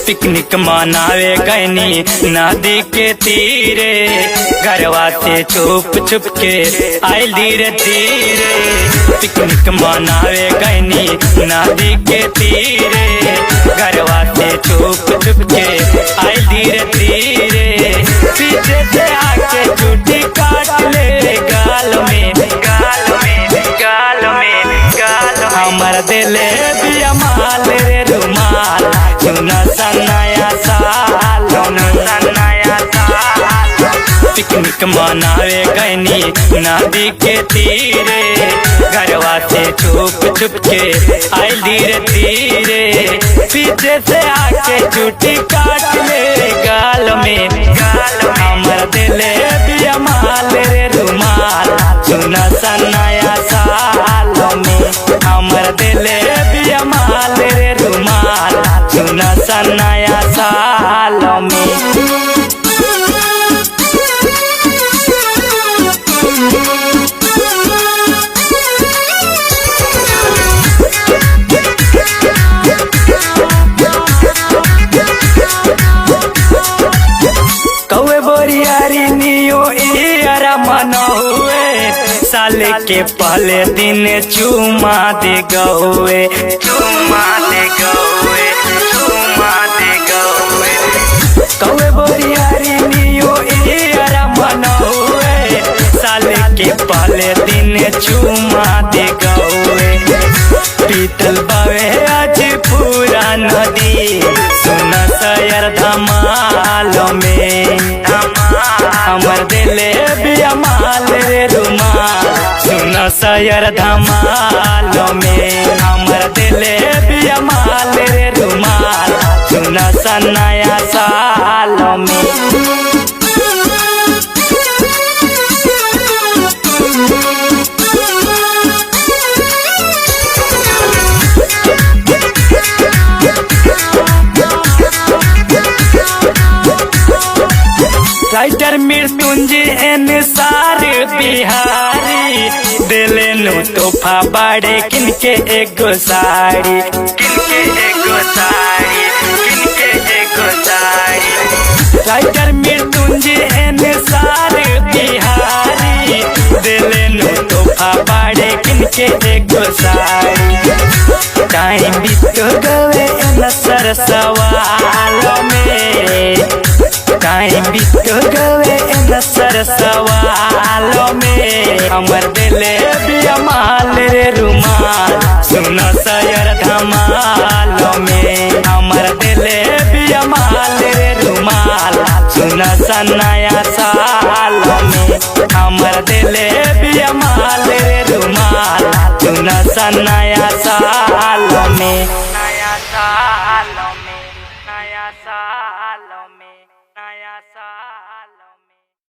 Picnic मनावे गईनी नदी के तीरे, घरवा से छुप छुप के आइल धीरे धीरे। पिकनिक मनावे गईनी नदी के तीरे, घरवा से छुप छुप के आइल धीरे धीरे। पीछे से आके चुटी काट ले गाल में, गाल में, गाल में, गाल। हमर दिले बिया माल रे रुमाल, सुना सनाया साल, सनाया साल। पिकनिक मनावे गईनी नदी के तीरे, घरवा से छुप छुप के आइल धीरे धीरे। पीछे से आके चुटी काट ले गाल में, गाल। हमर दिले बिया माल रे रुमाल, सुना सनाया साल में। हमर दिले बिया माल रे रुमाल, सुना सनाया साल में। कौवे बोरियारी नियो इरा मन हुए, साले के पहले दिन चुमा दे गौए, चुमा दे गौए, चुमा दे गौए। कौवे बोरियारी नियो इरा मन हुए, साले के पहले दिन चुमा दे गौए। पीतल बावे आज पूरा नदी, सुना सयर धमाल में। हमर दिले बिया माल रे रुमाल, सुना सयर धमाल में। हमर दिले बिया माल रे रुमाल, सुना सनाया साल में। राइटर मृत्युंजय निसार बिहारी, दिले नु तोहफा बाड़े किनके एगो साड़ी, किनके एगो साड़ी, किनके एगो साड़ी। राइटर मृत्युंजय निसार बिहारी, दिले नु तोहफा बाड़े किनके एगो साड़ी। टाइम बीत गवे नसर सवाल में, टाइम बीत गवे नसर सवाल में। हमर दिले बिया माल रे रुमाल, सुना सयर धमाल में। हमर दिले बिया माल रे रुमाल, सुना सनाया साल में। हमर दिले बिया माल रे रुमाल, सुना सनाया